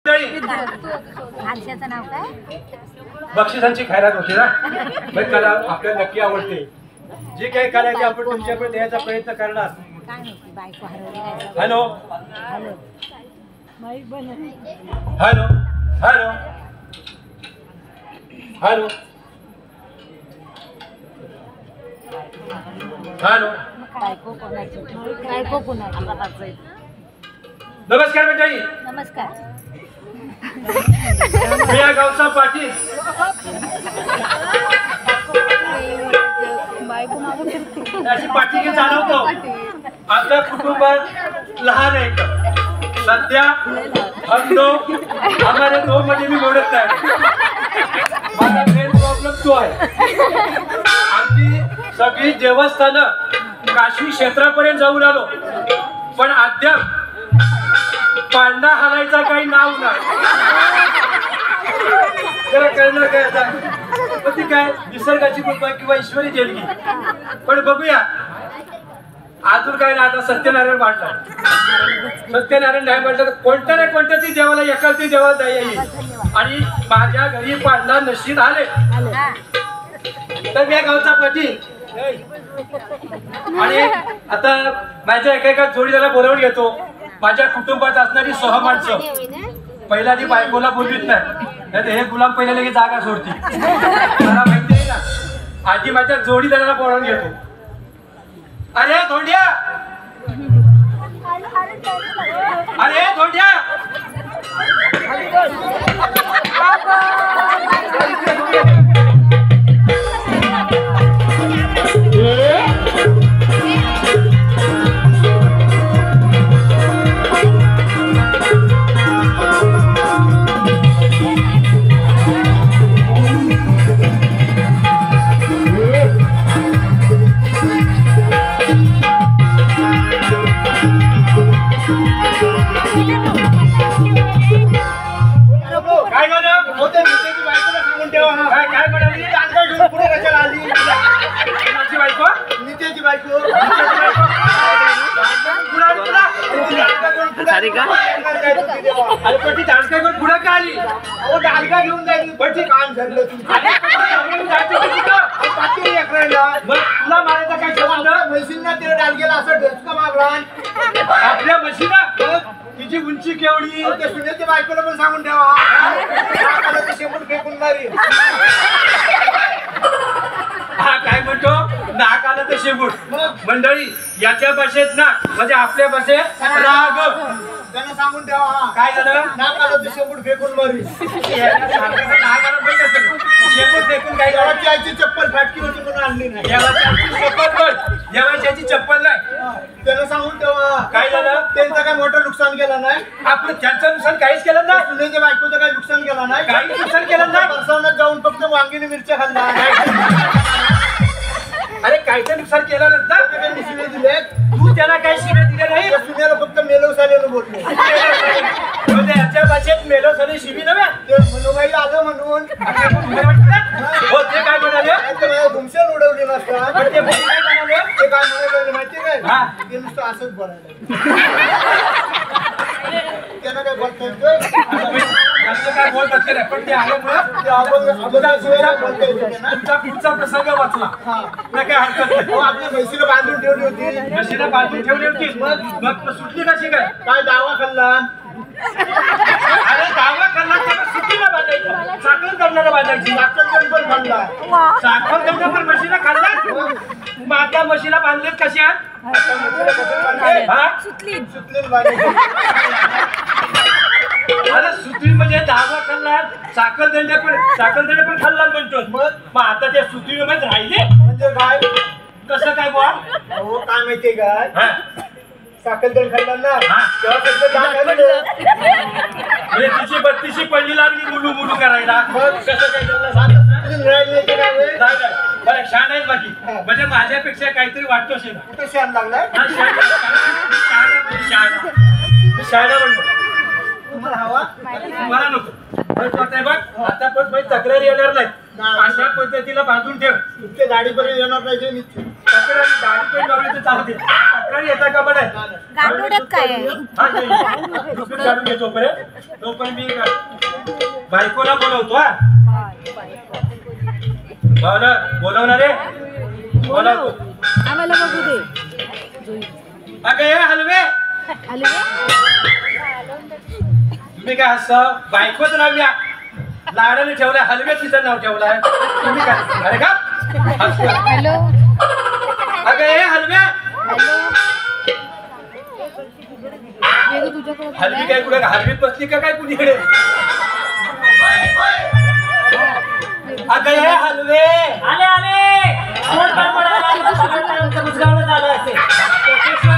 आरशाचं नाव काय? बक्षिसांची खैरात होती ना. मग कला आपल्याला नक्की आवडते. जे काही करायचे आपण तुमच्याकडे द्यायचा प्रयत्न करणार. काय माहिती बायको हरवली. हॅलो हॅलो माईक बंद. हॅलो हॅलो हॅलो हॅलो बायको कोणाची? बायको कोणाची? नमस्कार मंडळी. नमस्कार. मी या गावचा पाटील. अशी पाठी चालवतो. आपल्या कुटुंबात लहान आहे का सध्या हम दो हमारे दो मध्ये मी बोलत नाही. माझा मेन प्रॉब्लेम तो आहे. आमची सगळी देवस्थानं काशी क्षेत्रापर्यंत जाऊन आलो पण अद्याप पांडा हालायचा काही नाव नाही. त्याला कळणार काय आता. पण ती काय निसर्गाची कृपा किंवा ईश्वरी देणगी. पण बघूया अजून काय ना. आता सत्यनारायण मांडला. सत्यनारायण नाही म्हटलं तर कोणत्या ना कोणत्या ती देवाला एकाच ती देवाला येईल. आणि माझ्या घरी पांडा नशीब आले तर मी गावचा पती. आणि आता माझ्या एका जोडीदाराला बोलावून घेतो. माझ्या कुटुंबात असणारी 6 माणसं. पहिला ती बायकोला बोलवीत नाही. हे गुलाम पहिल्या लगेच जागा सोडती. मला माहिती आहे ना. आधी माझ्या जोडीदाराला बोलावून घेतो. अरे धोंड्या अरे धोंड्या घेऊन जाईल. काम ठरलं तुला मारायचा काय संबंध? म्हशींना तिला डालगेला असं ढचका मारला. आपल्या म्हशीला तिची उंची केवढी ते सुनेच्या बायकोला पण सांगून ठेवा. शेपूट फेकून मारी. हा काय म्हणतो नाक आलं तर शेपूट. मंडळी याच्या भाषेत ना म्हणजे आपल्या भाषेत राग. त्यांना सांगून ठेवा. काय झालं? नाक आलं तर शेपूट फेकून मारी. शेपूट फेकून काय देवाची आईची चप्पल फाटकी होती म्हणून आणली नाही. देवाची चप्पल नाही. त्यांना सांगून ठेवा. काय झालं? त्यांचं काय मोठं नुकसान केलं नाही. आपलं त्यांचं नुकसान काहीच केलं नाही. सुनेच्या बायकोचं काही नुकसान केलं नाही. काही नुकसान केलं नाही. बरसावण्यात जाऊन फक्त वांगीने मिरच्या खाल्ल्या. अरे काहीच नुकसान केलं नसतं. शिवे दिले. तू त्याला काही शिवे दिले नाही. सुनेला फक्त मेलोसालेनं बोलले. याच्या भाषेत मेलोसाले शिवी नव्हे. ते मनोबाई आलं म्हणून ते काय म्हणाले? धुमशेल उडवली नसतात. ते काय म्हणाले? ते काय म्हणाले माहिती काय? ते नुसतं असंच बोलायला. त्यांना काय बोलता काय बोलत असते नाही. पण ते आल्यामुळे तुमचा पुढचा प्रसंग वाचला. काय हरकत नाही. आपल्या म्हशीला बांधून ठेवली होती. म्हशीला बांधून ठेवली होती. मग सुटली कशी काय? काय दावा खाल्ला? अरे दावा खाल्ला तर सुट्टीला बांधायचं. साखर करणारा बांधायची. साखर पण खाल्ला. साखर करणार पण म्हशीला खाल्ला. मग आता म्हशीला बांधलेत कशा? सुटली अरे सुतळी म्हणजे दावा खाल्ला. साखर दंड पण खाल्ला म्हणतो. मग आता त्या सुतळीमध्ये राहिले म्हणजे काय? कसं काय बुवा? हो काय माहितीये काय? साखर खाल्ला ना तेव्हा तिची 32 पडली लागली मुलू मुलू करायला. कसं काय शान आहेत बाकी. म्हणजे माझ्यापेक्षा काहीतरी वाटतो. कुठे शान लागलाय? शाळा म्हणतो तुम्हाला नको. बघ आता पण तक्रारी येणार नाही. अशा पद्धतीला बांधून ठेव. तुमच्या गाडीपर्यंत येणार नाही. गाडी पण लावली तर चालते. तक्रारी येतात का बरं? गांडुड्यात काय आहे? हा, नाही. बिस्किट काढून घेतो तोपर्यंत मी बायकोला बोलवतो. हा बोलवणार रे, बोलवतो. आम्हाला बघू दे. अगं ये हलवे, हलवे तुम्ही काय हसता? बायकोचं नाव या लाडाने ठेवलंय, हलवे तिचं नाव ठेवलंय तुम्ही काय? अरे का हॅलो अगं ये हलवे, हलवी काय कुठे हलवीत बसली का काय कुणीकडे? अगं ये हलवे, आले आले कोण झालं असेल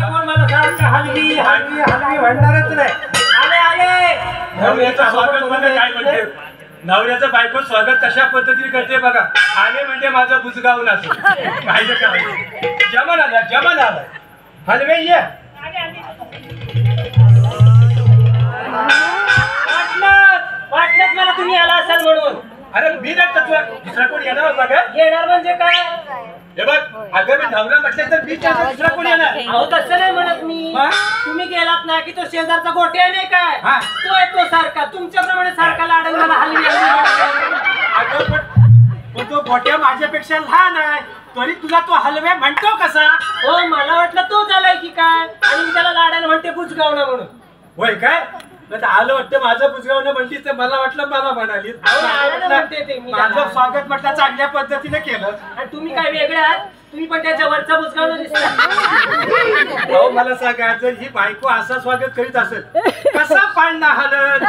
कोण मला सांग का हलवी हलवी हलवी म्हणणारच नाही. आले आले नवऱ्याचं स्वागत म्हणजे काय म्हणते? नवऱ्याचं बायको स्वागत कशा पद्धतीने करते बघा. आले म्हणजे माझं बुजगावून असं पाहिजे का? जमन आलं हलवे ये. वाटलंच मला तुम्ही आला असाल म्हणून. अरे मी नाही तत्व दुसरा कोण येणार होता का? येणार म्हणजे काय? हे बघ अगं मी नवरा म्हटलं तर मी दुसरा कोण येणार? अहो तसं नाही म्हणत मी. हा? तुम्ही गेलात ना की तो शेजारचा गोट्या नाही काय हा. तो येतो सारखा तुमच्याप्रमाणे सारखा लाडन मला हलवी अगं पण तो गोट्या माझ्यापेक्षा लहान आहे तरी तुला तो हलवे म्हणतो कसा? हो मला वाटलं तो झालाय की काय आणि मी त्याला लाडाने म्हणते बुजगावणं म्हणून. होय काय? तर आलं वाटतं माझं बुजगावणं म्हणलीस तर मला वाटलं मला म्हणाली. म्हणते ते मी माझं स्वागत म्हटलं चांगल्या पद्धतीने केलं. आणि तुम्ही काय वेगळे आहात? तुम्ही पण त्याच्या वरचा बुजगावणं दिसता. अहो मला सांगायचं ही बायको असं स्वागत करीत असेल कसा पाळणा हलत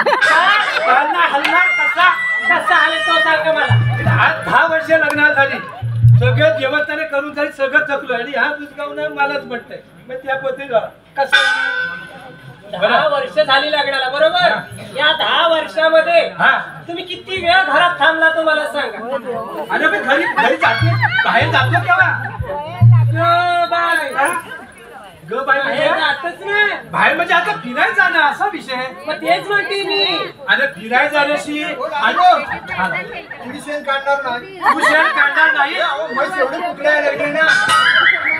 पाळणा हलणार कसा? कसा आले तो सांगा मला. आज 10 वर्ष लग्नाला झाली सगळं देवस्थाने करून झाली सगळं जपलं आणि हा बुजगावणं मलाच म्हणतंय. मग त्या पद्धतीने कसं 10 वर्ष झाली लग्नाला बरोबर. या 10 वर्षामध्ये हा तुम्ही किती वेळ घरात थांबला तो मला सांगा. अरे मी घरी जातो बाहेर जातो केव्हा? ग बाय ग बाई म्हणजे जातच नाही. बाहेर म्हणजे आता फिरायला जाणं असा विषय. मग तेच म्हणते मी. आणि फिरायला जाण्याशी तुम्ही शेण काढणार नाही. तू शेण काढणार नाही. म्हैस एवढी कुकड्या लागली ना.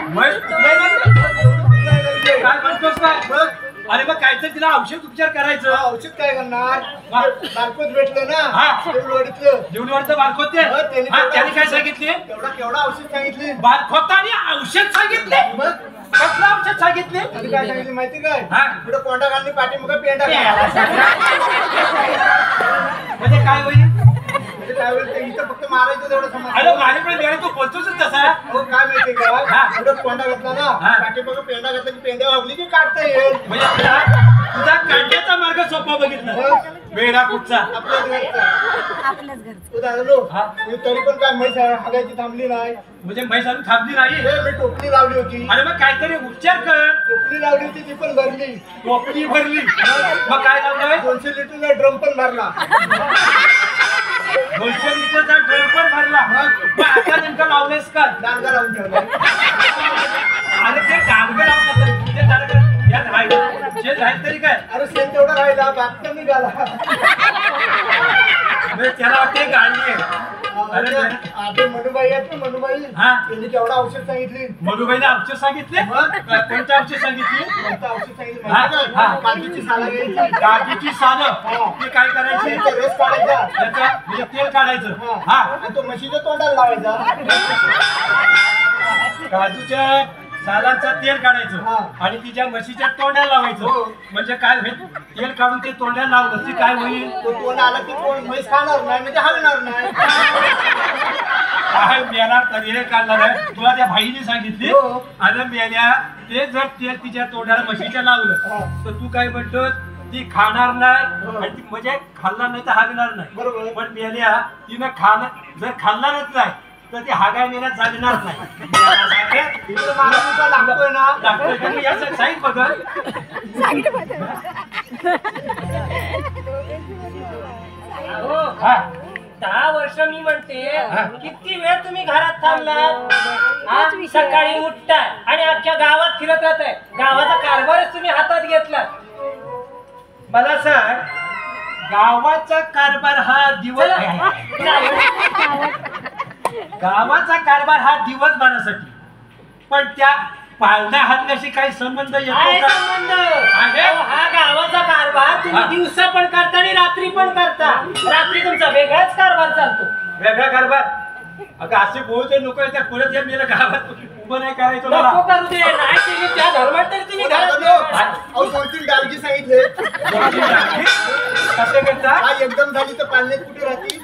म्हैस कुठे लागली. काय म्हणतोस काय? बघ, अरे मग काहीतरी तिला औषध उपचार करायचं. औषध काय करणार? हा. बारकोच भेटलं ना. हा. तेवढं जीवनवरचं बारकोत ते हो, त्याने काय सांगितले? केवढा औषध सांगितली. बारकोताने औषध सांगितले. मग कसलं औषध सांगितले? आणि काय सांगितली माहिती काय? हा. पुढे कोंडा घालणे पाठीमुखं पेंडा घाला. म्हणजे काय होईल? म्हणजे काय होईल ते इथं फक्त मारायचं तेवढं समज. अरे माझ्याकडे गेले तू बोलतोच तसा. हो काय माहिती हा. का? पुढे कोंडा घातला हा. ना पाठीमुखं पेंडा घातला की पेंड्या वागली की काढता येईल. म्हणजे तुझा काढण्याचा मार्ग सोपा बघितला. वेडा कुठचा? आपल्या घरचा. आपल्याच घरचं. तू दादा हा. तरी पण काय म्हैस हागायची थांबली नाही. म्हणजे म्हैस अजून थांबली नाही. हे मी टोपली लावली होती. अरे मग काहीतरी उपचार कर. टोपली लावली होती ती पण भरली. टोपली भरली मग काय लावलंय? 200 लिटरचा ड्रम पण भरला. 200 लिटरचा ड्रम पण भरला. मग आता नेमकं लावलेस का? डांगा लावून ठेवला. अरे ते डांगर लावलं ते डांगर यात राहील जे राहील तरी काय? अरे शेण तेवढा राहिला बाग निघाला. म्हणजे त्याला वाटते गाडी आहे. अरे आपले मनुबाई आहेत ना मनुबाई हा. त्यांनी केवढा औषध सांगितली. मधुबाईने औषध सांगितले. कोणतं औषध सांगितली? कोणतं औषध सांगितलं हा, माहिती हा. का? काजूची साला घ्यायची. गाडीची सालं ती काय करायची? त्याचा रस काढायचा. त्याचं म्हणजे तेल काढायचं. हा. हा आणि तो म्हशीच्या तोंडाला लावायचा. काजूच्या सालांचं तेल काढायचं हा. आणि तिच्या म्हशीच्या तोंडाला लावायचं. हो. म्हणजे काय होईल? तेल काढून ते तोंडाला लावलं ती काय होईल? तो तोंड आला की कोण म्हैस खाणार नाही म्हणजे हलणार नाही. काय मेला तरी काढणार आहे तुला त्या भाईने सांगितली. हो. आणि मेल्या ते जर तेल तिच्या तोंडाला म्हशीच्या लावलं हा. तर तू काय म्हणतो? ती खाणार नाही हो. आणि ती म्हणजे खाल्ला नाही तर हागणार नाही. बरोबर. पण मेल्या तिनं जर खाल्लाच नाही तर ती हागाय मेल्यात झालेणार नाही. इकडे माणूस तुझा लागतोय ना. डॉक्टर कडे या साईड बघा. हो हा 10 वर्ष मी म्हणते हा. किती वेळ तुम्ही घरात थांबलात. हा, सकाळी उठताय आणि अख्ख्या गावात फिरत राहताय. गावाचा कारभारच तुम्ही हातात घेतला. मला सांग गावाचा कारभार हा दिवस गावाचा कारभार हा दिवसभरासाठी पण त्या पाळणा हातल्याशी काही संबंध काय येतो का? संबंध? आहे? अहो, हा गावाचा कारभार तुम्ही हा. दिवसा पण करता आणि रात्री पण करता. रात्री तुमचा वेगळाच कारभार चालतो. वेगळा कारभार. अगं असे बोलते लोक त्या पुढे जे मेलं गावात उभं नाही करायचं मला. नको करू दे. नाही केली त्या धर्मात तरी तुम्ही घरात दादा, नाही करणार. अहो 2-3 डालगी सांगितले. कसे करता? हा एकदम झाली तर पालण्यात कुठे राहतील?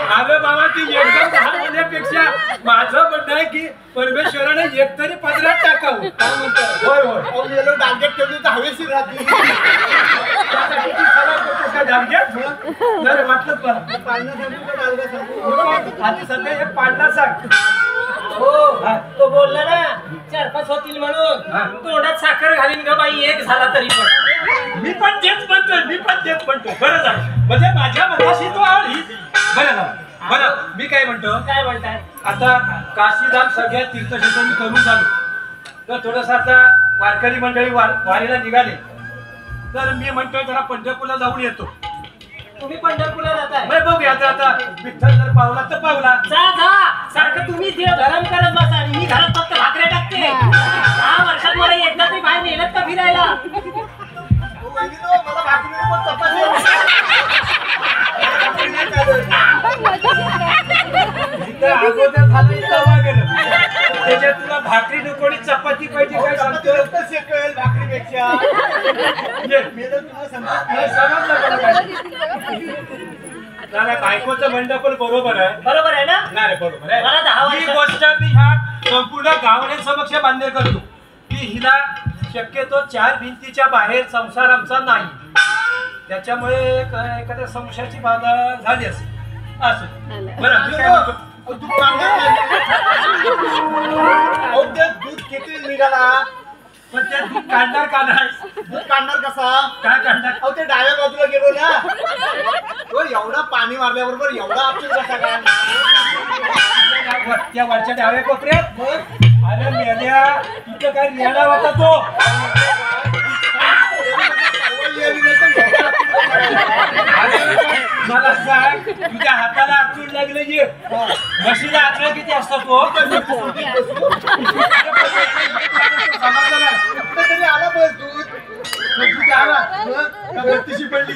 अगं बाबा ती एकदम दहा म्हणण्यापेक्षा माझं म्हणणं आहे की परमेश्वराने एक तरी पदरात टाकावं. काय म्हणतात? होय होय. अहो मेलो डालग्यात ठेवली तर हवेशीर राहतील. त्यासाठी ती सभा करतोस का डालग्यात? नाही वाटलंच मला. पालण्यात सांगू का डालगा सांगू? आता सध्या एक पाडला सांग. हो तो बोलला ना 4-5 होतील म्हणून. हा. तोंडात साखर घालीन ग बाई एक झाला तरी पण. मी पण तेच म्हणतोय. बरं झालं म्हणजे माझ्या मताशी तो आली. बरं झालं. बरं मी काय म्हणतो, काय म्हणतात? आता काशीधाम सगळ्या तीर्थक्षेत्र मी करून झालो, तर थोडस आता वारकरी मंडळी वारीला निघाले, तर मी म्हणतोय जरा पंढरपूरला जाऊन येतो. तुम्ही पंढरपूरला जाताय? बरं बघूया आता विठ्ठल जर पावला तर पावला. जा सारखं तुम्ही तिला गरम करत बसा आणि मी घरात फक्त भाकऱ्या टाकते. 10 वर्षात मला एकदा तरी बाहेर नेलं का फिरायला? अहो, वहिनीनो, मला भाकरी नको, चपाती भाकरी नाही चालत. इथं अगोदर झालं इथं वागलं. त्याच्यात तुला भाकरी नको आणि चपाती पाहिजे काय चपाती सांगतो? रस्ता शेकेल भाकरीपेक्षा. ये. मेलो तुम्हाला समजत नाही, नाही. समजलं मला काय. नाही, बायकोचं म्हणणं पण बरोबर आहे. बरोबर आहे ना? नाही बरोबर आहे. मला 10 ही वर्ष- गोष्ट मी ह्या संपूर्ण गावड्यांसमक्ष मान्य करतो की हिला शक्यतो 4 भिंतीच्या बाहेर संसार आमचा नाही. त्याच्यामुळे एखाद्या संशयाची बाधा झाली असेल असं. बरं मी काय म्हणतो, अहो, दूध काढणार नाही. अहो, ते दूध किती निघाला? पण त्या दूध काढणार का नाही? दूध काढणार कसा? काय काढणार? अहो ते डाव्या बाजूला गेलो ना, तो एवढा पाणी मारल्याबरोबर एवढा आपसूक कसा काय? त्या वरच्या डाव्या कोपऱ्यात मग अरे मेल्या तिथं काय रेडा होता तो. येवी नाही तर झोपा. अरे मला सांग तुझ्या हाताला अडचण लागले जे म्हशीला अडचण किती असतात तो समजलं ना? कुठं तरी आला बस दूध. मग तू काय आला? का गट्टीशी पडली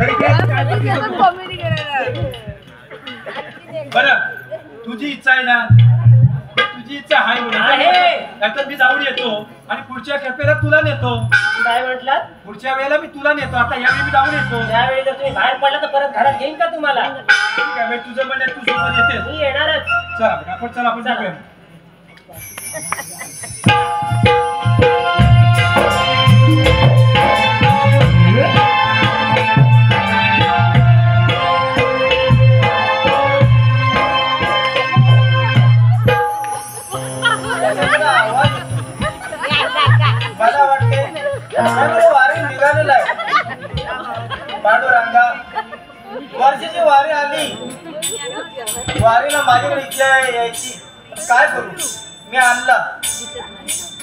तरी काय बघितलं तू? कॉमेडी करायला बरं तुझी इच्छा आहे ना, तुझी इच्छा आहे आहे. नाहीतर मी जाऊन येतो आणि पुढच्या खेपेला तुला नेतो. काय म्हटलात? पुढच्या वेळेला मी तुला नेतो. आता यावेळी मी जाऊन येतो. त्यावेळी जर तुम्ही बाहेर पडला तर परत घरात घेईन का तुम्हाला? ठीक आहे, मग तुझं म्हणणं तू सोबत येते. मी येणारच. चला आपण चला. जाऊया. मला वाटते वारी निघालेला आहे. पांडुरंगा, वर्षाची वारी आली. वारीला माझ्याकडे इच्छा आहे यायची. काय करू? मी आणला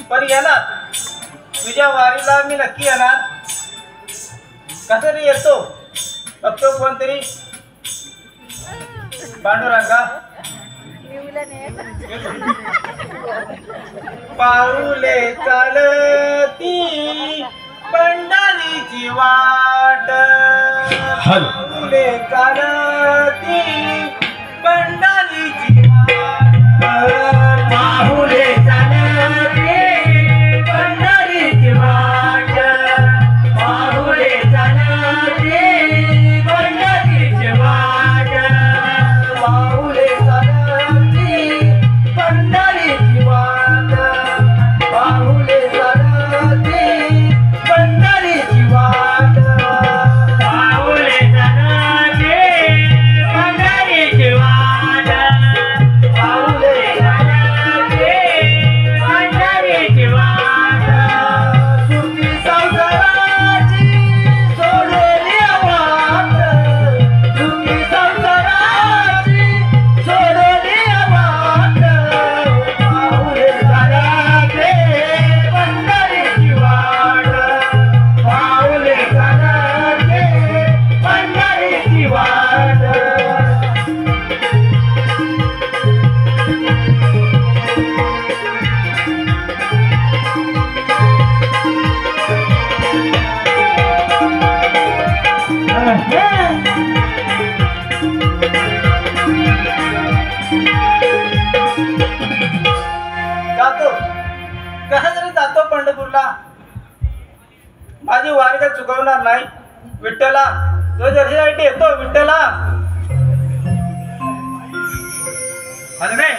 पण येणार. तुझ्या वारीला मी नक्की येणार. कसं तरी येतो. बघतो कोणतरी. पांडुरंगा, पाऊले चालती पंढरीची वाट. पाऊले चालती पंढरीची वाट. पाऊले चालती पंढरीची वाट. पाऊले चालती पंढरीची वाट. पाऊले चालती पंढरीची वाट. पाऊले चालती पंढरीची वाट. पाऊले चालती पंढरीची वाट. पंढरपूरला. माझी वारी काय चुकवणार नाही. विठ्ठला तो दर्शनासाठी येतो. विठ्ठला हलवे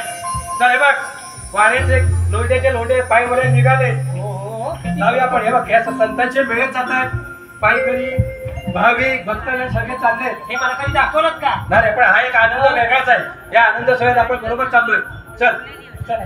चल हे बघ वारेचे लोहित्याचे लोंढे पायवरे निघाले. जाऊया आपण. हे बघ या संतांचे मेळे जात आहेत. पायकरी भाविक भक्तजन सगळे चालले. हे मला कधी दाखवलं का? नाही पण हा एक आनंद वेगळाच आहे. या आनंद सोहळ्यात आपण बरोबर चाललोय. चल चला.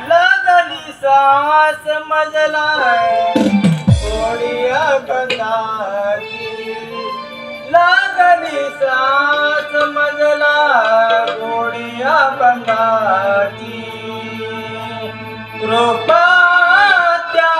लागली सास मजला कोडिया कंदाची. लागली सास मजला कोडिया कंदाची. कृपा त्या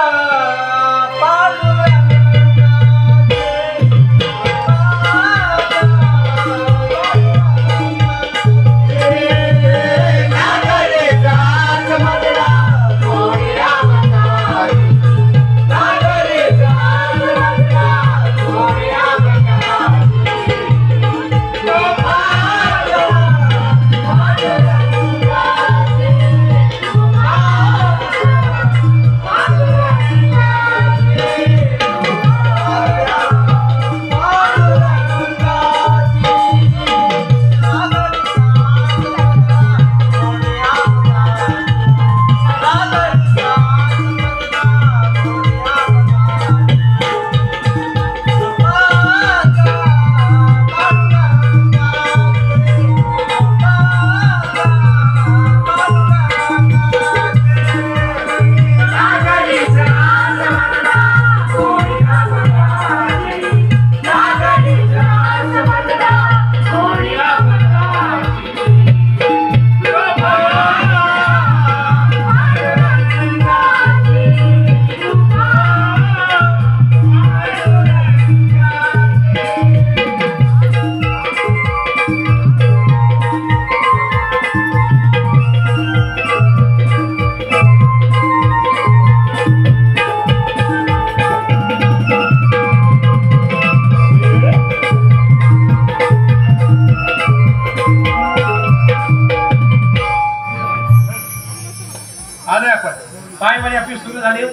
आलोय आपण. पायवारी आपली सुरू झाली.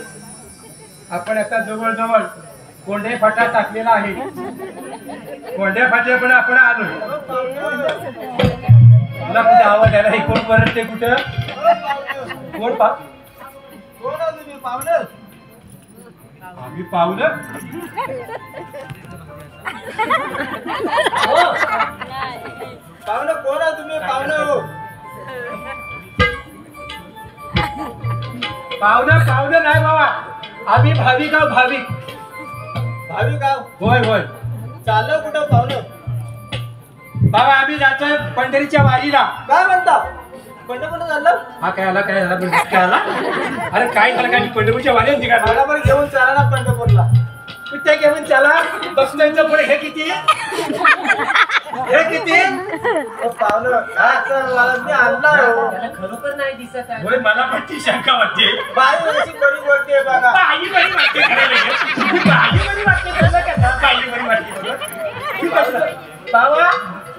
आपण आता जवळजवळ कोंढे फाटा टाकलेला आहे. कोंढे फाट्याकडे आपण आलो. तुला कुठे आवाज आला? हे कोण परत ते कुठं कोण कोण आहो तुम्ही पाहुणं? आम्ही पाहुलं. पाहुणं कोण आहो तुम्ही? पाहुणं हो. पाहुणं नाही बाबा. आम्ही भाविक आहोत. भाविक भाविक आहो. होय होय चाललं कुठं पाहुणं? बाबा आम्ही जातोय पंढरीच्या वारीला. काय म्हणता? पंढरपूरला चाललं? हा काय आला काय झाला काय आला? अरे काय झालं काय? पंढरपूरच्या वारीला निघाला. मला पण घेऊन चला ना पंढरपूरला. कुठे घेऊन चला. बसण्याचं पुढे हे किती? हे किती? पाहुणं मला मी आणला हो. त्याला खरोखर नाही दिसत आहे. होय मला पण ती शंका वाटते. बाई अशी बरी बोलते बघा. बाई बरी वाटते खरं. बाई बरी वाटते कसं कसं? बाई बरी वाटते बरोबर. बाबा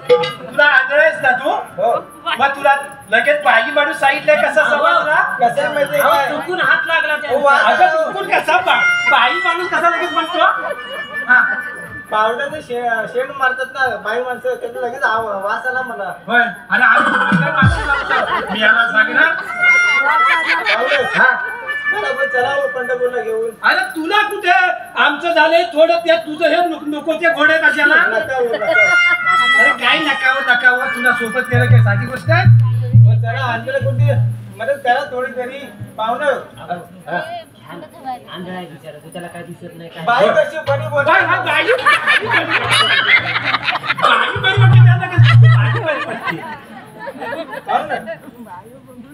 तुला आंधळेस ना तू? हो. मग तुला लगेच बाई माणूस सांगितलंय कसा समजला? कसं आहे माहितीये अहो, काय? चुकून हात लागला हो, त्याला. अगं चुकून कसा बाई माणूस कसा लगेच म्हणतो? हा पावड्याचं शेण मारतात ना बाई माणसं, त्याचं लगेच वास आला मला. होय. आणि आम्ही काय माणूस लावतो? मी याला सांगणार. पावडे, हा मला पण चला हो पंढरपूरला घेऊन. अरे तुला कुठे? आमचं झालंय थोडं त्या तुझं हे नको ते घोडे कशाला? नका हो, नका. अरे काय नकावं तुला सोबत केलं काय साधी गोष्ट आहे? मग चला आणलेलं कोणती मदत करा थोडी तरी. पाहुणं आंधळा आहे बिचारा, तो त्याला काय दिसत नाही काय. बाई कशी बरी बोलते. बाई हा बाई बरी वाटते त्याला कसं? बाई बरी वाटते. पाहुणं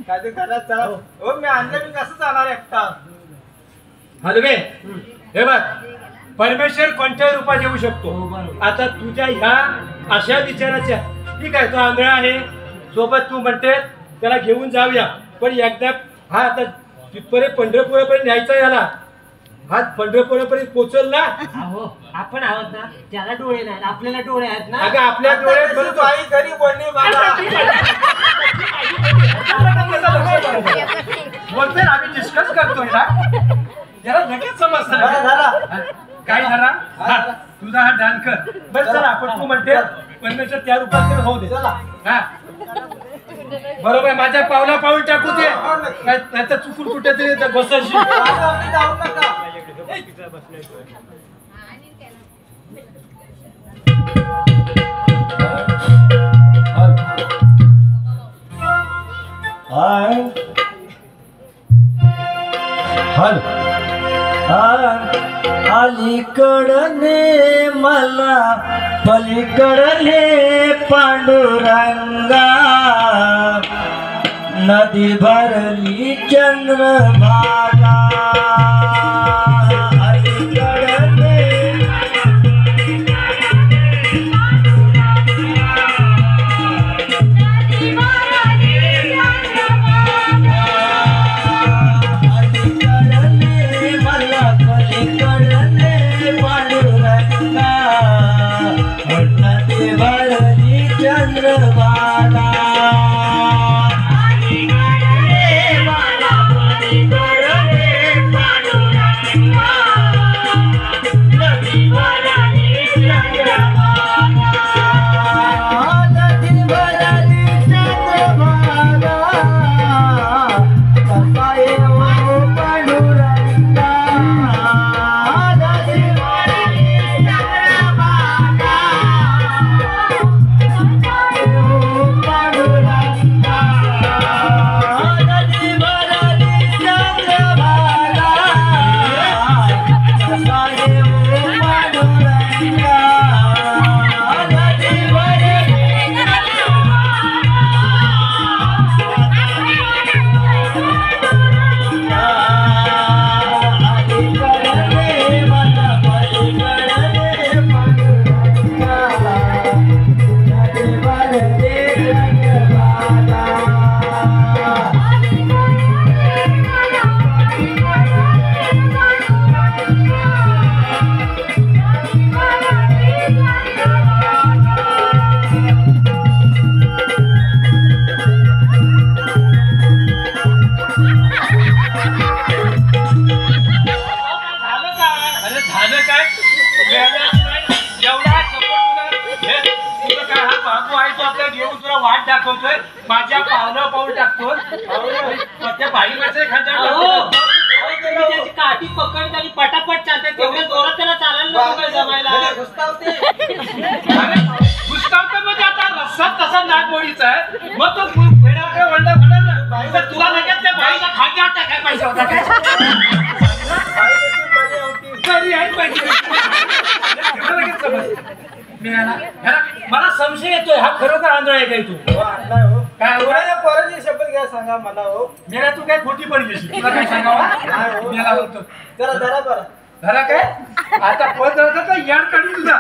काय ते घरात चला हो. मी आणलं मी कसं जाणार एकटा? हलवे हे बघ परमेश्वर कोणत्याही रूपात येऊ शकतो. हो, बरोबर. आता तुझ्या ह्या अशा विचाराच्या ठीक आहे, तो आंधळा आहे सोबत, तू म्हणते त्याला घेऊन जाऊया, पण एकदा हा आता तिथपर्यंत पंढरपुरापर्यंत न्यायचा याला, हा पंढरपुरापर्यंत पोचल ना. अहो आपण आहोत ना, त्याला डोळे नाहीत, आपल्याला डोळे आहेत ना. अगं आपल्या डोळ्यात तशी बाई घरी पडली मला. बोलतोय आम्ही डिस्कस करतोय ना, याला लगेच समजतं बरं ना. झालं. काय झाला हा, तुझा हा डान कर. बस चला आपण, तू म्हणते परमेश्वर त्या रूपात तर होऊ दे. चला. हा बरोबर, माझ्या पावला पाऊल टाकू दे, नाहीतर चुकून कुठेतरी बसशी. आपण जाऊ नका. अलीकडने मला पलीकडले पांडुरंगा, नदी भरली चंद्रभागा. अलीकडने मला पलीकडले पांडुरंगा, नदी भरली चंद्रभागा. वाट दाखवतोय, माझ्या पावलं पाऊल टाकतो. त्या बाई माझ्या त्याची काठी पकडत आणि पटापट चालते, तेवढ्या जोरात त्याला चालायला नको काय जमायला. घुसकावतो म्हणजे आता रस्ता तसा नागमोडीचा आहे, मग तो फेडाकडे वळला म्हणा ना, तर तुला लगेच त्या बाईला खांद्यावर टाकायला पाहिजे होता. बरी आहे पाहिजे लगेच समज. मला संशय येतोय, हा खरोखर आंधळा आहे काय? तू काय परत शपथ घ्या, सांगा मला हो. मेला तू काय खोटी पण घेशील, तुला काय सांगावा? मेला बोलतो जरा धरा बरं. धरा काय आता पद तर याड काढून तुझा.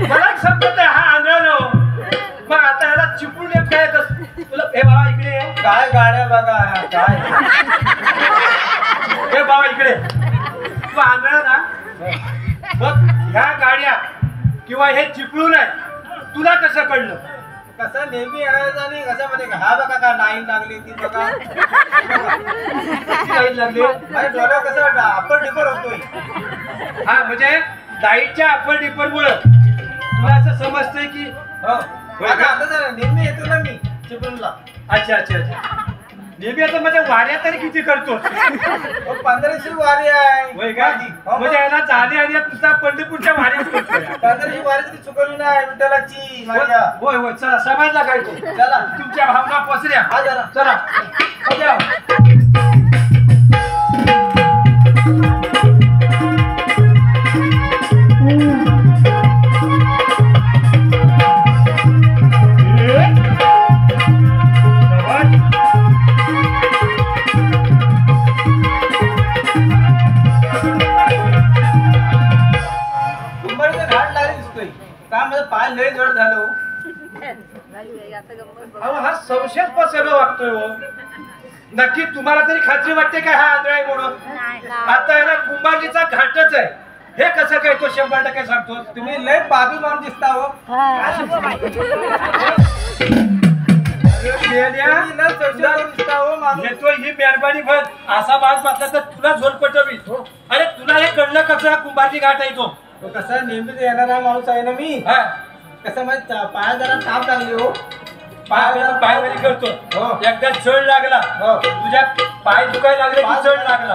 मला समजत आहे हा आंधळा नो. मग आता याला चिपळून येत काय तुला? हे बाबा इकडे ये. काय गाड्या बघा काय. हे बाबा इकडे, तू आंधळा ना, मग ह्या गाड्या किंवा हे चिपळून आहे तुला कसं कळलं? कसं नेहमी यायचं आणि कसं म्हणे हा बघा का नाही लागली ती बघा. लाईट लागली. अरे डोळा कसं वाटतं आपण डिपर होतोय. हा म्हणजे लाईटच्या अप्पर डिपर मुळे तुला असं समजतंय की हो आता जरा नेहमी येतो ना मी चिपळूणला. अच्छा अच्छा अच्छा. नेहमी आता म्हणजे वाऱ्या तरी किती करतो? 1500 वारी आहे. होय का? हो. म्हणजे याला जाणे आणि नुसता पंढरपूरच्या वाऱ्याच करतोय. 1500 वारी तरी चुकवली नाही विठ्ठलाची माझ्या. होय होय चला समाजला काय तो चला तुमच्या भावना पसऱ्या. हा जरा. चला हो द्या. कुंभारीचा घाट लागले दिसतोय. का माझं पाय लय जड झालं हो. अहो हा संशयास्पद सगळं वागतोय हो. नक्की तुम्हाला तरी खात्री वाटते काय हा आंधळा आहे म्हणून? आता याला कुंभारजीचा घाटच आहे. हे कसं काय तो 100% सांगतो? तुम्ही लय पापी माणूस दिसता हो. तुम्ही लय संशय दिसता हो माणूस. येतो ही मेहरबानी भर असा माग बसला तर तुला झोल पटवी. अरे तुला हे कळलं कसं हा कुंभारजी घाट आहे तो? तो कसा नेहमीच येणारा माणूस आहे ना मी. हा कसं माझ्या पाया जरा ताप लागली हो. पाय वरी करतो. हो. एकदा चढ लागला हो. तुझ्या पाय दुखायला लागले की चढ लागला.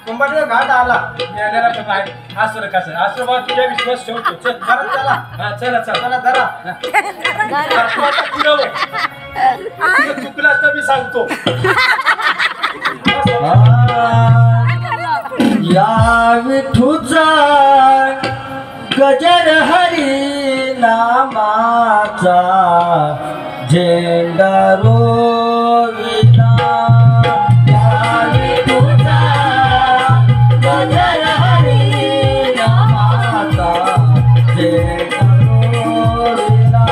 कुंभारीचा घाट आला. यायला पण आहे. असं कसं असं बा तुझ्या विश्वास ठेवतो. चल बरं चला हा चला चला चला जरा. तू आता पुढं वळ. तुझं चुकलं असतं मी सांगतो. या विठूचा गजर हरी नामाचा झेंडा रोविला. या विठूचा गजर हरी नामाचा झेंडा रोविला.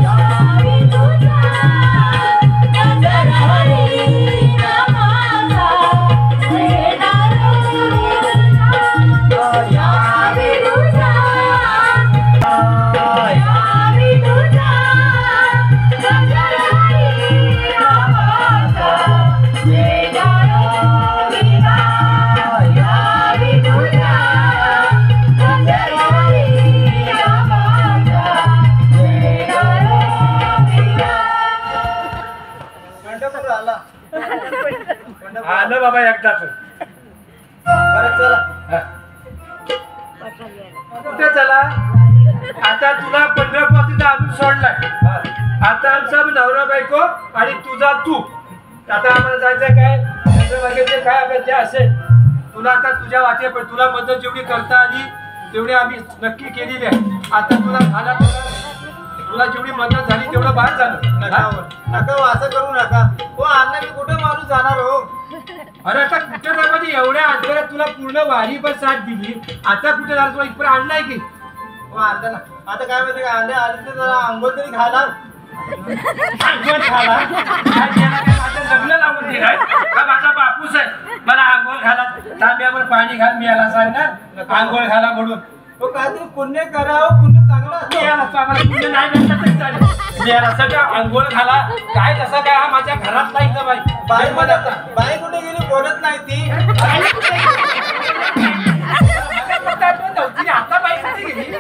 या विठूचा गजर हरी नामाचा झेंडा पंढरपूर आला. आलं बाबा एकदाच. बरं चला. हा. कुठे चला? आता तुला पंढरपूरचा आणून सोडलाय. आता आमचा नवरा बायको आणि तुझा तू. आता आम्हाला जायचं काय चंद्रभागेचे काय अपेक्षा असेल तुला आता तुझ्या वाटे पण तुला मदत जेवढी करता आली तेवढी आम्ही नक्की केलेली आहे. आता तुला जेवढी मदत झाली तेवढं बाद झालं. नका हो, असं करू नका हो. अण्णा मी कुठे माणूस जाणार हो. अरे आता कुठे ना म्हणजे एवढ्या अंतरात तुला पूर्ण वारी पण साथ दिली. आता कुठे झालं तुला इथपर्यंत आणलाय की? हो आणलं ना. आता काय माहिती का आले आले तर जरा आंघोळ तरी घाला. आंघोळ घाला? काय त्याला काय माझं लग्न लावून दिलंय का? माझा बापूस आहे मला आंघोळ घाला. तांब्यावर पाणी घाल मी याला सांगणार आंघोळ घाला म्हणून. हो काहीतरी पुण्य करा हो. पुण्य चांगलं असतं. आम्हाला पुण्य नाही नसतं तरी चालेल. मी याला सगळं आंघोळ घाला काय तसं काय हा माझ्या घरात नाही का बाई? बाई कुठे गेली बोलत नाही ती. आता बाई कुठे गेली?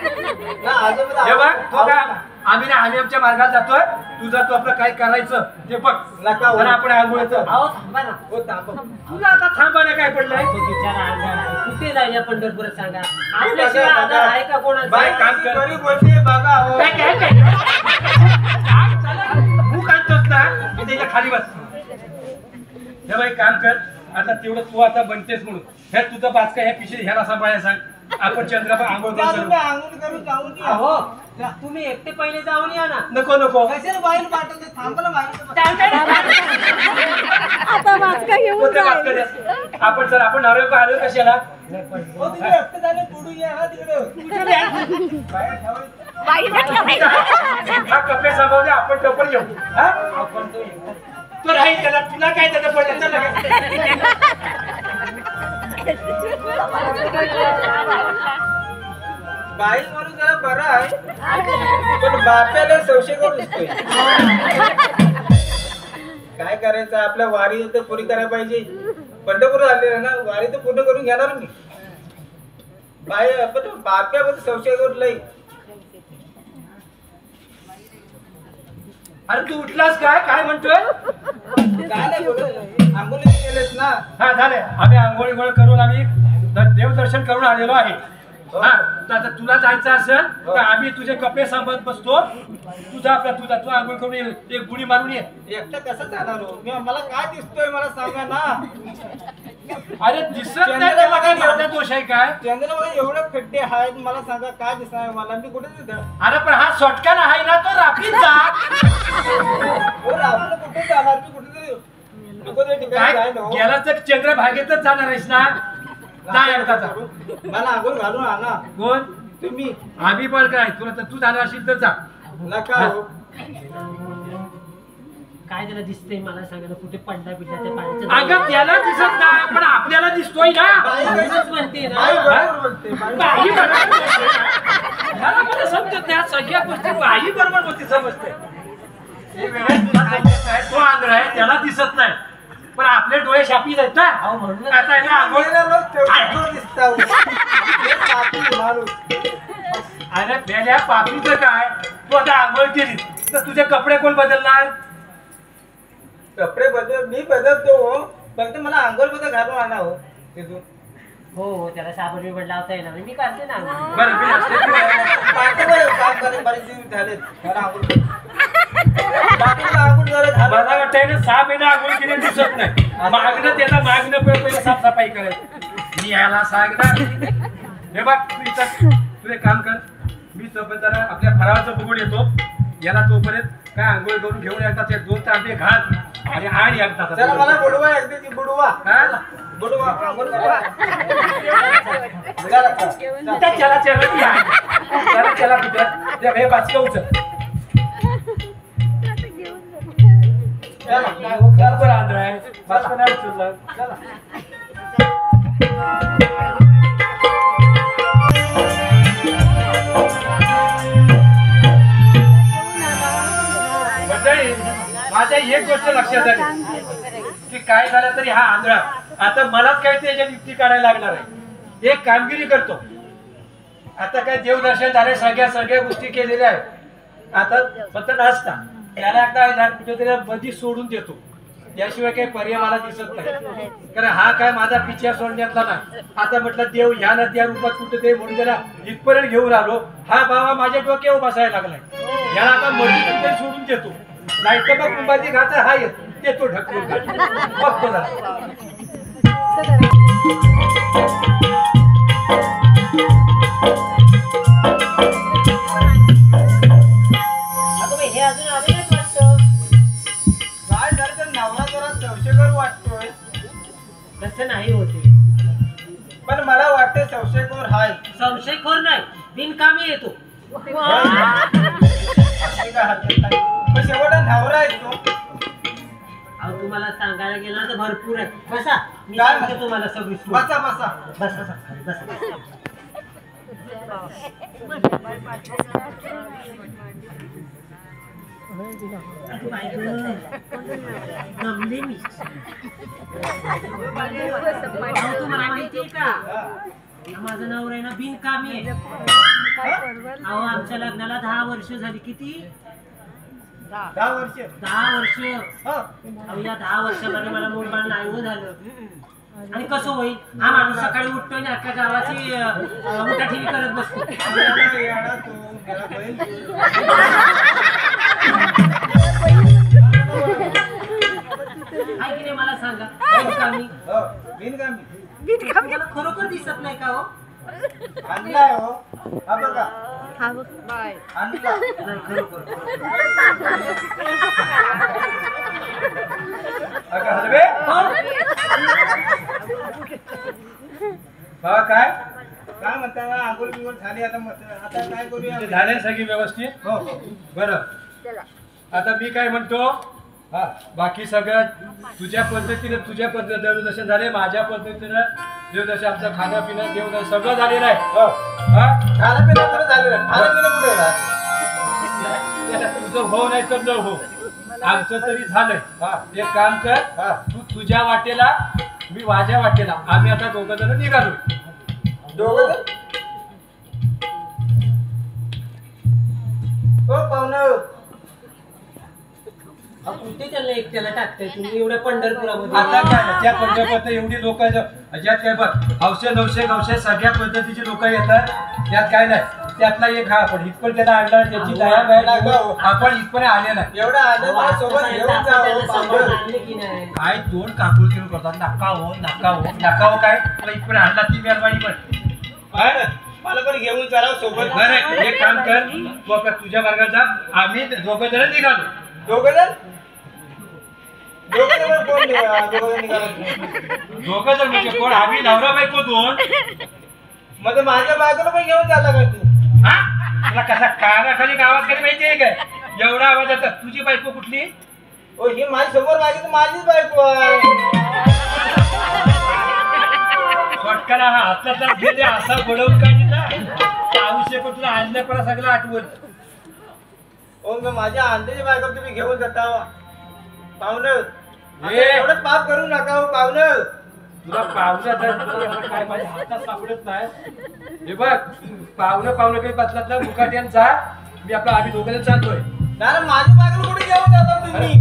ना आजोबा हे बघ तो काय आम्ही आमच्या मार्गात जातोय. तुझं तू आपलं काय करायचं ते बघ. नका हो. तर आपण आंघोळचं अहो थांबा ना. हो थांबा. तुला आता थांबायला काय पडलंय? तो बिचारा आजार आहे. कुठे जाईल या पंढरपुरात सांगा? आपल्याशिवाय आजार आहे का कोणाचा? बाई काम कर. बरी बोलते बघा हो. तू काढतोस ना मी त्याच्या खाली बस. हे बाई काम कर. आता तेवढं तू आता बनतेस म्हणून हे तुझं बाचका हे पिशे ह्याला सांभाळायला सांग. आपण चंद्राबा आंघोळ चालू करू. का आंघोळ करून जाऊन या. अहो तुम्ही एकटे पहिले जाऊन या ना. नको नको कशाला बाईला पाठवते. थांबा ना बाईला. आता वाचका घेऊन कोणत्या जाईल. बाचका द्यास? आपण सर आपण नवरे का आलो कशाला? हो तुम्ही एकटे झाले पुढून या हा तिकडे. बाहेर ठेवायचं. बाईला ठेवायचं. हा कपडे सांभाळून दे, आपण टपर घेऊ. हा तो राहील त्याला. तुला काय त्याचं पडलं चल लगेच. बाई म्हणून जरा बरं आहे पण बाप्याला संशय करू दिसतोय. काय करायचं आपल्या वारी तर पुरी करायला पाहिजे. पंढरपूर आले ना वारी तर पूर्ण करून घेणार मी. बाई पण बाप्याबद्दल संशय करू लई. अरे तू उठलास काय म्हणतोय? काय नाही बोलत, आंघोळी केलेत ना. हा झाले, आम्ही आंघोळी गोळ करून आम्ही देवदर्शन करून आलेलो आहे. हा तर आता तुला जायचं असेल तर आम्ही तुझे कपडे सांभाळत बसतो. तुझा तू आंघोळ करून एक गुढी मारून ये. एकटं कसं जाणार हो? मला काय दिसतोय मला सांगा ना. अरे दिसत नाही त्याला काय माझा दोष आहे काय? चंद्रामध्ये एवढे खड्डे आहेत, मला सांगा काय दिसणार मला? मी कुठे तिथं? अरे पण हा शॉर्टकट आहे ना, तो रापीत जा. आपण कुठे जाणार? मी कुठे ठिकाणी जाईल हो. गेला तर चंद्रभागेतच जाणार आहेस ना? काय अर्थाचा? मला आंघोळ घालून आणा. कोण? तुम्ही. आम्ही पण काय तुला तर तू जाणार असेल तर जा. नका हो. काय त्याला दिसतंय मला सांगा ना, कुठे पडला बिडला त्या पाण्याच्या अगं त्याला दिसत नाही पण आपल्याला दिसतोय ना. तसंच म्हणते ना. बाई बरोबर बोलते, बाई. बाई बरोबर बोलते. ह्याला मला समजत नाही, सगळ्या गोष्टी बाई बरोबर बोलते समजते. तो आंधळा आहे त्याला दिसत नाही पण आपले डोळे शापी आहेत ना. आता आहे ना आंघोळीला आंघोळ. रोज ठेवतो दिसता हो. हे पापी माणूस. अरे मेल्या पापीचं काय? तू आता आंघोळ केली तर तुझे कपडे कोण बदलणार? कपडे मी बदलतो हो, फक्त मला आंघोळ बदल घालून आणा हो तिथून. हो त्याला साबण बिबण लावता येणार नाही. मी करते ना आंघोळ. बरं मी असते बाकी बरं काम करायला बरेच दिवस झालेत. मला आंघोळ बाकीला आंघोळ जरा झालं. मला वाटतंय ना 6 महिने आंघोळ केली दिसत नाही. मागणं त्याला पहिलं साफसफाई करायची. मी याला सांगणार हे बघ तू एक काम कर, मी तोपर्यंत जरा आपल्या फराळाचं बघून येतो. याला तोपर्यंत काय आंघोळ करून घेऊन येतात ते 2 तांबे घाल आणि येतात. चला मला बुडवा एकदा बुडवा. हा? बुडवा आंघोळ करा. चला कुठं हे बाचका उचल. बरोबर आंध्र आहे बाचका नाही उचललं. चला. माझ्या एक गोष्ट लक्षात आली की काय झालं तरी हा आंधळा आता मलाच काय त्याच्या युक्ती काढायला लागणार आहे. एक कामगिरी करतो. आता काय देवदर्शन झाले, सगळ्या गोष्टी केलेल्या आहेत. आता फक्त नसता त्याला एकदा कुठेतरी बदी सोडून देतो. याशिवाय काही पर्याय मला दिसत नाही. कारण हा काय माझा पिछा सोडण्यातला नाही. आता म्हटलं देव ह्या ना त्या रूपात कुठे म्हणून त्याला इथपर्यंत घेऊन आलो. हा बाबा माझ्या डोक्यावर बसायला लागलाय. याला आता मर्जी सोडून देतो. नाही तर मग कुंभारची घात हा येतो ढकलून बघतो ना. हे अजून आले नाही वाटतं. काय झालं तर नवरा जरा संशयकर वाटतोय. तसं नाही होते. पण मला वाटतं संशयकर हाय. संशयखोर नाही, बिनकामी येतो. काय हरकत नाही. पण शेवटा नवरा आहे तो. अहो तुम्हाला सांगायला गेला तर भरपूर आहे. बसा मी काय? सांगते तुम्हाला सगळी सोय. बसा बसा. बसा बसा. जमले मी. तुम्हाला माहितीये का माझं नवरा आहे ना बिनकामी आहे. अहो आमच्या लग्नाला 10 वर्ष झाली. किती? 10 वर्ष. 10 वर्ष. हो. अहो या 10 वर्षामध्ये मला मुलबाळ नाही झालं. आणि कसं होईल? हा माणूस सकाळी उठतोय ना अख्ख्या गावाची उठाठेवी करत बसतो. येणार तो, त्याला बैल. काय की नाही मला सांगा. बिनकामी. हो, बिनकामी. तुम्हाला खरोखर दिसत नाही का हो? आणलाय हो. हा बघा. हा बघ बाय. आणला. नाही खरोखर. अगं हलवे हा काय काय म्हणता आंघोळ बिघोळ झाली आता आता काय करूया? झाले सगळी व्यवस्थित. हो हो. बरं आता मी काय म्हणतो, हा बाकी सगळं तुझ्या पद्धतीने देवदर्शन झाले. माझ्या पद्धतीनं देवदर्शन आमचं खाणं पिणं देवदर्शन सगळं झालेलं आहे. हो. हा खाणं पिणं तर झालेलं आहे. खाणं पिणं कुठे तुझं हो नाही तर न हो, आमचं तरी झालंय. एक काम कर, तू तुझ्या वाटेला मी माझ्या वाटेला. आम्ही आता दोघं जण निघालो. दोघं हो पाहुणं कुठे त्याला एकट्याला टाकताय तुम्ही एवढ्या पंढरपुरामध्ये? आता काय ना, त्या पंढरपूरात एवढी लोक ज्यात काय बघ औषध औषध औषध सगळ्या पद्धतीची लोक येतात, त्यात काय नाही. त्यातला एक हा आपण इथपर्यंत त्याला आणला, त्याची दया बाया लागलो आपण इथपर्यंत आले नाही. एवढा आनंद सोबत घेऊन जाऊ. आणले की नाही? काय दोन काकूल केलं करतात, नका हो नका हो नका हो. काय तुला इथपर्यंत आणला ती मेहरबानी पण. मला पण घेऊन चला सोबत. बरं एक काम कर, तू आपल्या तुझ्या वर्गात जा, आम्ही दोघं जण निघालो. दोघं जण कोण निघाला? दोघं जण म्हणजे कोण? आम्ही नवरा बायको दोन. मग माझ्या बायकोला पण घेऊन जाता का तू? हा तुला कसा कानाखाली आवाज कधी माहितीये काय? एवढा आवाज येतात. तुझी बायको कुठली? ओ ही माझी समोर बायको तर माझीच बायको आहे. पटकन हा हातला तर घेते असा बडवून काढला. आयुष्य पण तुला आणल्यापर्यंत सगळं आठवण. ओ मग माझ्या अंड्याची बायको तुम्ही घेऊन जाता पाहुणं. ए! एवढं पाप करू नका हो पाहुणं. तुला पाहुणं तर काय माझ्या हातात सापडत नाही. हे बघ पाहुणं काही बसलात ना मुकाट्यांचा. मी आपला आम्ही दोघं जण चालतोय. नाही माझी बायको कुठे घेऊन जाता तुम्ही?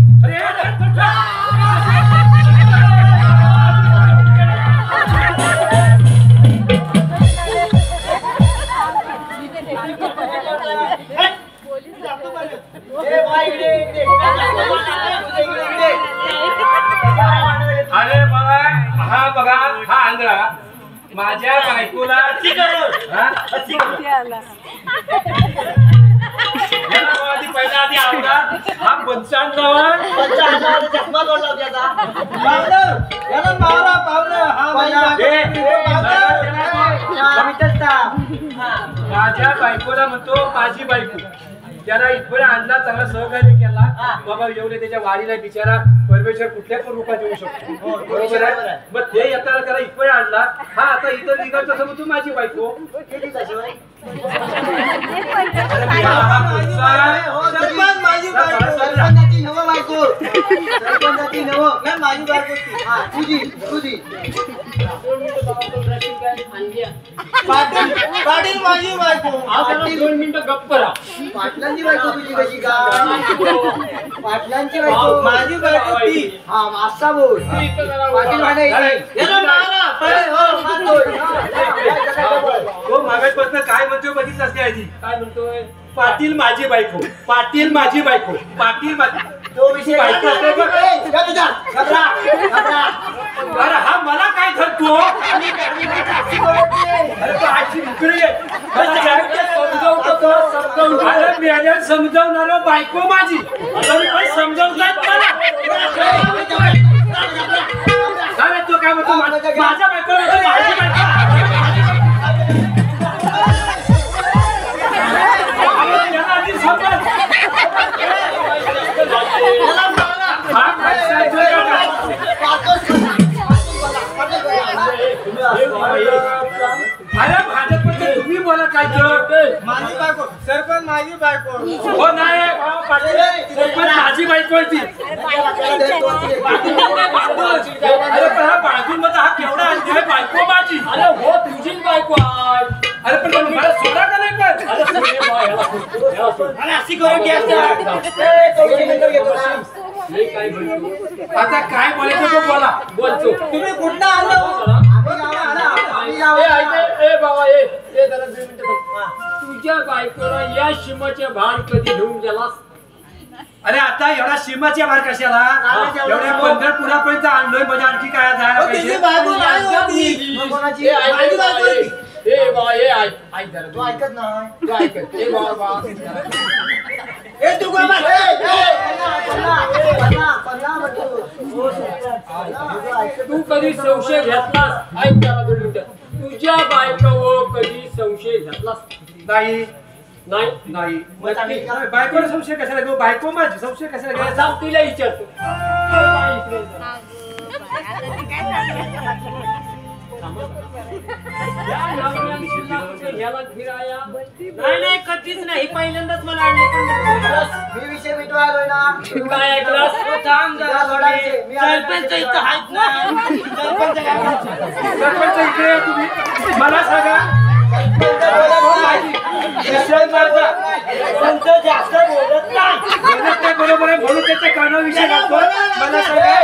अरे बघा हा बघा हा आंधळा माझ्या बायकोला पहिला आधी आवडा हा 55 चष्मा तोडला त्याचा. याला मारा पाहुणं. हा माझ्या बायकोला म्हणतो माझी बायको. त्याला इथपर्यंत आणला, चांगला सहकार्य केला. बाबा एवढे त्याच्या वारीला बिचारा परमेश्वर कुठल्या पण रूपात येऊ शकतो. बरोबर आहे. मग ते येताना त्याला इथपर्यंत आणला. हा आता इथं निघत तसं मग तू माझी बायको. माझी सरपंचाची नवं बायको. सरपंचाची नवं माझी बायको. हा तुझी तुझी पाटील माझी बायको. 2 मिनिटं गप्प करा. पाटलांची बायको तुझी कशी का? पाटलांची बायको माझी बायको ती. हा मासा बोल. पाटील तो मागासपासून काय म्हणतोय बघितलं असते आधी. काय म्हणतोय? पाटील माझी बायको, पाटील माझी बायको, पाटील माझी. तो विषय बायको असते बघ. अरे हा मला काय धरतो? अरे तो आजची उकळी आहे. अरे मेल्यात समजावणार बायको माझी. समजावतात मला. काय तो काय म्हणतो? माझ्या बायको माझी बायको. अरे भाजप तुम्ही बोला काय माझी बायको सरपंच माझी बायको. हो नाही सरपंच माझी बायको आहे ती. अरे पण हा बाजून मग हा केवढा आणते आहे बायको माझी. अरे हो तुझीच बायको आहे. अरे पण मला सोडा का नाही पण. अरे अशी करून आता काय बोलायचं तो बोला. बोलतो तुम्ही कुठं आलो? तुझ्या बायकोला या शिमाच्या भार कधी घेऊन गेलास? अरे आता एवढा सीमाच्या भार कशाला? एवढ्या पंढरपुरापर्यंत आणलोय म्हणजे आणखी काय जायला पाहिजे. बायको नाही होती. कोणाची? माझी बायको होती. ए बा ए ऐक जरा तू ऐकत नाही. तू ऐकत. ए बा ए तू का बस. तू कधी संशय घेतलास? ऐक जरा 2 मिनिटं. तुझ्या बायकोवर कधी संशय घेतलास? नाही नाही. नाही बायकोला संशय कशाला घेऊ? बायको माझी संशय कशाला घ्यायचा? सांग तिला विचारतो. नाही कधीच नाही. पहिल्यांदाच मला मी विषय मिटवा आलोय ना. काय ऐकलास? सरपंच इथं आहेत ना. सरपंच इकडे तुम्ही मला सांगा. जास्त बोलत नाही. बरोबर आहे म्हणून त्याच्या कानाविषयी लागतो मला सांगा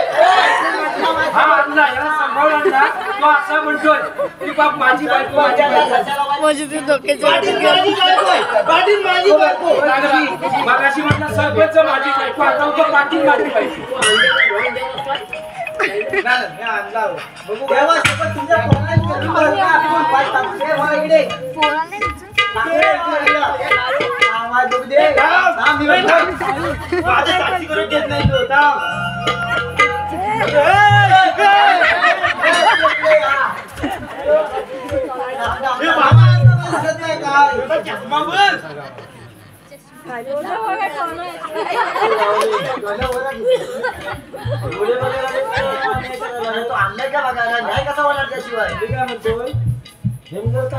हा आणला याला सांभाळून आणला तो असा म्हणतोय की बाप माझी बायको माझी बायको मगाशी म्हटलं सरपंच माझी बायको आता होतं पाटील माझी बायको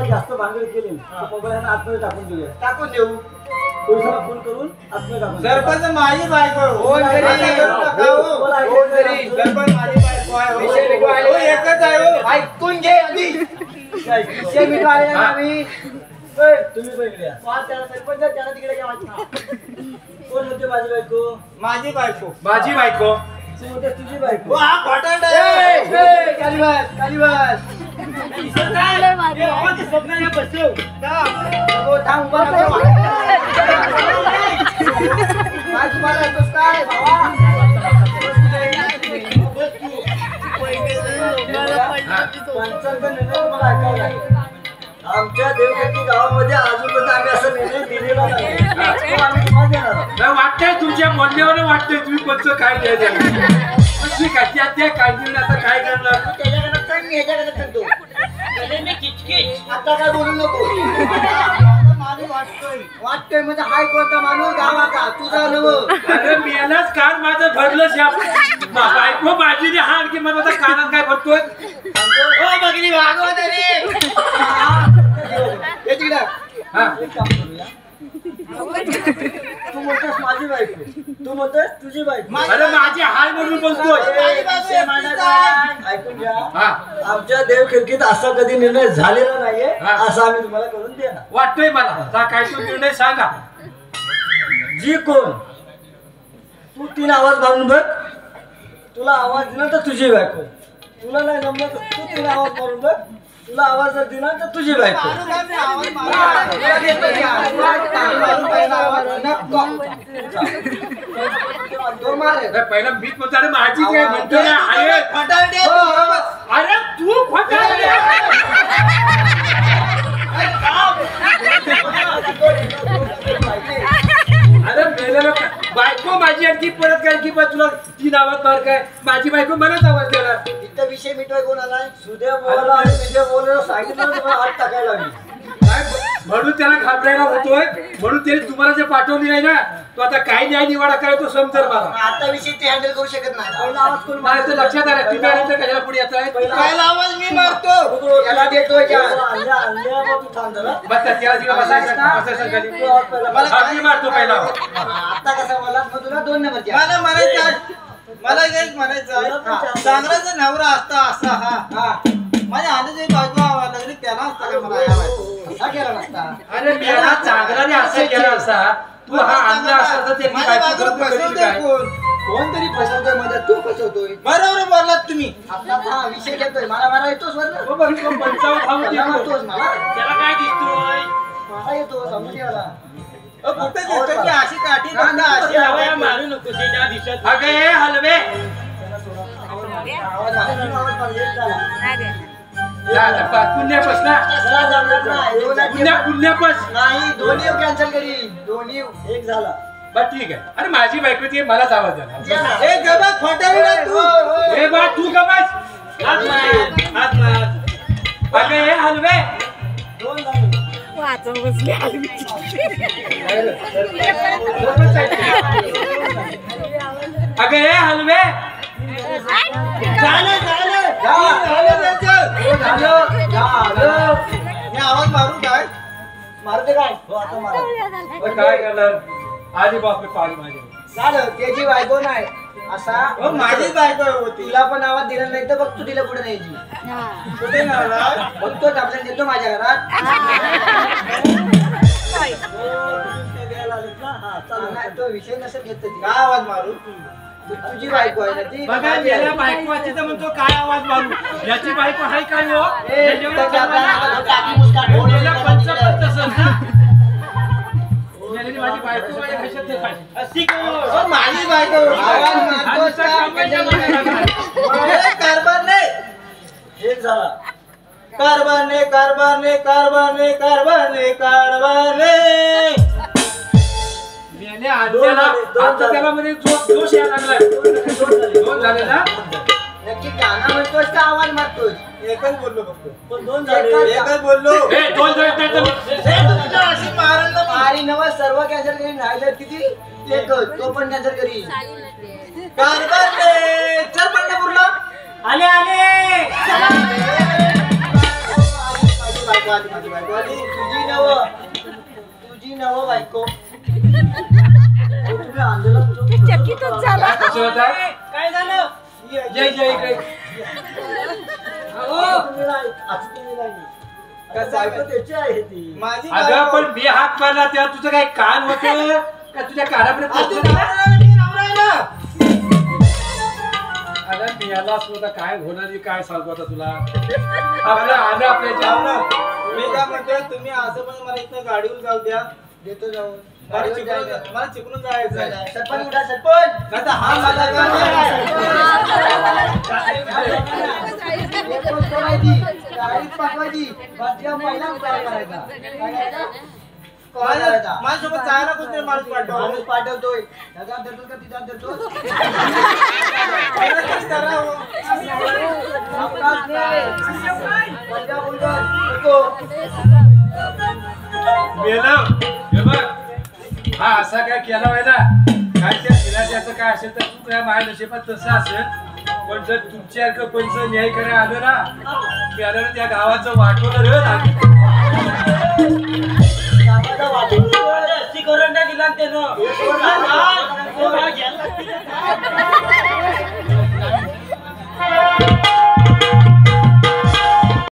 जास्त भांगड केली मोबाईल आतमध्ये टाकून देऊ फोन करून आतमध्ये टाकून सरपंच माझी बायको एकच आहे ऐकून घे आधी तुम्ही पहिले सरपंच त्याला तिकडे घ्या कोण होते माझी बायको माझी बायको माझी बायको तू होते तुझी बायको आमच्या देवगती गावामध्ये आजूबाजू आम्ही असं निर्णय दिलेला नाही वाटतंय तुमच्या बोलण्यावर वाटतंय तुम्ही कोणचं काय द्यायचं ठीक आहे त्या काय देऊन आता काय करणार त्याच्याकडे सांग मी ह्याच्याकडे सांगतो आता काय बोलू नको माणूस वाटतोय म्हणजे हाय कोणता माणूस गावाचा तुझा नव अरे मेलाच कान माझं भरलं शाप बायको माझी रे हार की मला कानात काय भरतोय बघली भागवत रे हा तू म्हणतोस माझी बायको तू म्हणतोस तुझी बायको अरे माझी हाय म्हणून बोलतोय ऐकून घ्या हा आमच्या देवखिडकीत असा कधी निर्णय झालेला नाहीये असा आम्ही तुम्हाला करून देणार वाटतोय मला आता काय तो निर्णय सांगा जी कोण तू 3 आवाज मारून बघ तुला आवाज दिला तर तुझी बायको तुला नाही जमलं तर तू 3 आवाज मारून बघ तुला आवाज जर दिला तर तुझी बायको पहिला मीच म्हणतो अरे माझी काय म्हणतो ना अरे तू अरे मेलेलं बायको माझी आणखी परत काय की तुला 3 आवाज मार काय माझी बायको मलाच आवाज देणार इथं विषय मिटवाय कोण आलाय सुद्या बोलायला आणि विजय बोलायला सांगितलं तुम्हाला हात टाकायला लागली काय म्हणून त्याला घाबरायला होतोय म्हणून त्याने तुम्हाला जे पाठवली नाही ना तो आता काय न्याय निवाडा करायला तो समजर मला आता विषय ते हँडल करू शकत नाही पहिला आवाज कोण मला तर लक्षात आलं तुम्ही आले तर कशाला पुढे येत आहे पहिला आवाज मी मारतो याला देतोय तू थांब जरा बस त्याला तिला बसायचं खाली मला मी मारतो पहिला आता कसा मला मग तुला 2 नंबर द्या मला म्हणायचं मला एक म्हणायचं चांगला जर नवरा असता असा हा माझ्या आधीच एक बायको लागली त्याला असता का मला या बायको असा केला नसता अरे मेला चांगल्याने असं केला असता तू हा आणला असता तर ते माझ्या बायकोला फसवतोय कोण कोणतरी फसवतोय मध्ये तू फसवतोय बरोबर बोललात तुम्ही आपला हा विषय घेतोय मला मारा येतोस वरनं पंचावन्न थांबू दे. मला मारतोस मला त्याला काय दिसतोय मला येतो समजून याला कुठे दिसतो की अशी काठी धंदा अशी हवा मारू नको ते ना दिसत अगं ए हलवे आवाज पुण्यापास ना पुण्यापास नाही दोन्ही कॅन्सल करी दोन्ही एक झाला बस ठीक आहे अरे माझी बायको ती मलाच आवाज द्या ए गबा खोटारडा तू ए बा तू का बस हात मार अगं ए हलवे दोन झाले वाचव बसले अगं ए हलवे झालं झालं मी आवाज मारू काय मारते काय हो आता मारा काय करणार आधी बापरे पाणी माझे झालं त्याची बायको नाही असा माझीच बायको होती तिला पण आवाज दिला नाही तर बघ तू तिला पुढे न्यायची कुठे नवरा बघतोच आपल्याला देतो माझ्या घरात आलेत ना हा चालू नाही, तो विषय नसेल घेत ती. काय आवाज मारू तुझी बायको आहे ना ती बघा गेल्या बायकोची तर म्हणतो काय आवाज मारू याची बायको आहे काय हो त्याच्या हाताला टाकी मुस्कान ढोल गेल्या वगैरे पंचावन्न बांधलेलं तसंच ना गेलेली माझी बायको माझ्या घशात नाही पाहिजे. अशी का हो? आहे. माझी बायको आवाज मारतोस का? कारभार नाही एक झाला कारभारने कारभारने कारभारने कारभारने कारभारने मेल्या आत्याला आता त्याला मध्ये जोश यायला लागलाय. दोन झाले ना नक्की गाणं म्हणतोस का आवाज मारतोस एकच बोललो फक्त पण दोन झाले एकच बोललो ए दोन झाले नाही तर अशी मारल ना आणि नवा सर्व कॅन्सर करी राहिलं किती एकच तो पण कॅन्सर करी कारभारने चल पंढरपूरला आले आले माझी बायको आली माझी बायको आली तुझी नव बायको तुम्ही आणलेला चकितच झाला. कसं होतं काय झालं जय जय इकडे त्याची आहे ती माझी अगं बायको पण मी हात मारला तेव्हा तुझं काय कान होतं का तुझ्या कानापर्यंत तू पोहोचलं ना? नवरा आहे, मी नवरा आहे ना. अरे मी याला होता काय होणार काय सांगू आता तुला आपलं आलं आपल्या जाऊ ना. जाऊ मी काय म्हणतोय तुम्ही असं पण मला इथनं गाडीवर जाऊ द्या देतो जाऊन मला चिकून जायचं आहे. सरपंच उठा सरपंच नाही तर हा माझा काम गाडीत पाठवायची बसल्या पहिला उपाय करायचा काय करायचा माझ्यासोबत जायला कोणतरी माणूस पाठवा माणूस पाठवतोय त्याचा धरतो का तिचा धरतो मेलं हे बघ हा असा काय केला व्हायला काय त्या त्याचं काय असेल तर तू काय माझ्या नशिबात तसं असेल पण जर तुमच्यासारखं कोणचं न्याय करायला आलं ना त्याला त्या गावाचं वाटवलं रे करंटा दिला त्यानं